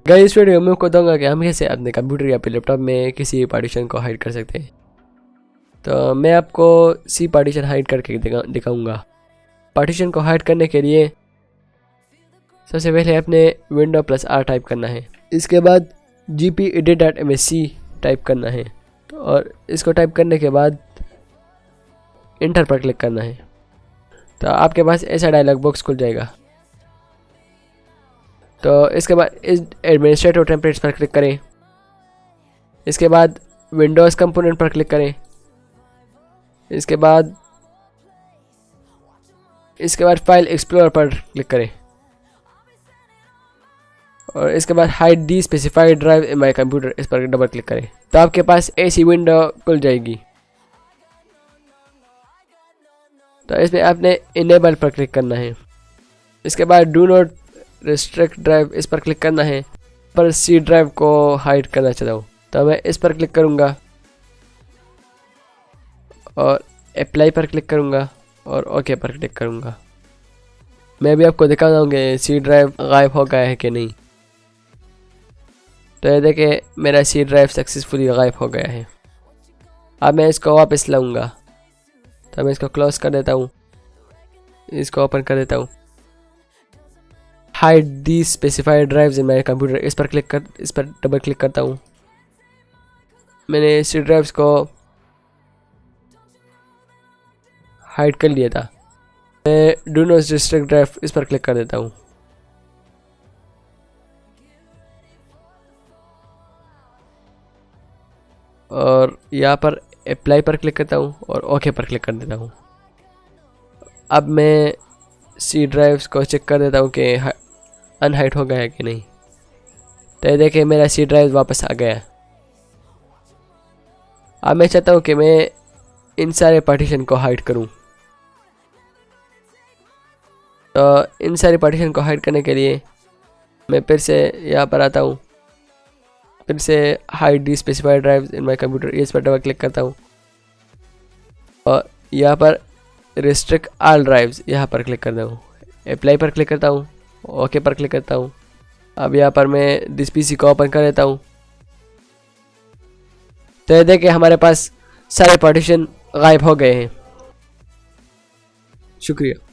Guys इस video में आपको बताऊंगा कि हम कैसे अपने कंप्यूटर या फिर लैपटॉप में किसी पार्टीशन को हाइड कर सकते हैं। तो मैं आपको सी पार्टीशन हाइड करके दिखाऊंगा। पार्टीशन को हाइड करने के लिए सबसे पहले अपने Windows+R टाइप करना है। इसके बाद gpedit.msc टाइप करना है। तो और इसको टाइप करने के बाद इंटर पर क्लिक करना है। तो आपके पास ऐसा डायलॉग बॉक्स खुल जाएगा। तो इसके बाद इस एडमिनिस्ट्रेटिव टेम्पलेट्स पर क्लिक करें। इसके बाद विंडोज़ कंपोनेंट पर क्लिक करें। इसके बाद फाइल एक्सप्लोरर पर क्लिक करें और इसके बाद hide the specified drive in my computer इस पर डबल क्लिक करें। तो आपके पास ऐसी विंडो खुल जाएगी। तो इसमें आपने इनेबल पर क्लिक करना है। इसके बाद डू नॉट रिस्ट्रिक्ट ड्राइव इस पर क्लिक करना है। पर सी ड्राइव को हाइड करना चाहता हूँ तो मैं इस पर क्लिक करूँगा और अप्लाई पर क्लिक करूँगा और ओके पर क्लिक करूँगा। मैं भी आपको दिखा दूँगा सी ड्राइव गायब हो गया है कि नहीं। तो ये देखिए मेरा सी ड्राइव सक्सेसफुली गायब हो गया है। अब मैं इसको वापस लाऊंगा। तो मैं इसको क्लोज कर देता हूँ, इसको ओपन कर देता हूँ। Hide the specified drives in my computer इस पर डबल क्लिक करता हूँ। मैंने सी ड्राइव्स को हाइड कर लिया था। मैं डू नॉट रिस्ट्रिक्ट ड्राइव इस पर क्लिक कर देता हूँ। और यहाँ पर अप्लाई पर क्लिक करता हूँ और ओके पर क्लिक कर देता हूँ। अब मैं सी ड्राइव्स को चेक कर देता हूँ कि अनहाइड हो गया है कि नहीं। तो ये देखिए मेरा सी ड्राइव वापस आ गया। अब मैं चाहता हूँ कि मैं इन सारे पार्टीशन को हाइड करूँ। तो इन सारे पार्टीशन को हाइड करने के लिए मैं फिर से यहाँ पर आता हूँ। फिर से hide the specified drive in my computer इस पर डबल क्लिक करता हूँ और यहाँ पर रिस्ट्रिक्ट ऑल ड्राइव्स यहाँ पर क्लिक करता हूँ। अप्लाई पर क्लिक करता हूँ, ओके पर क्लिक करता हूँ। अब यहाँ पर मैं दिस पीसी को ओपन कर देता हूँ। तो ये देखिए हमारे पास सारे पार्टीशन गायब हो गए हैं। शुक्रिया।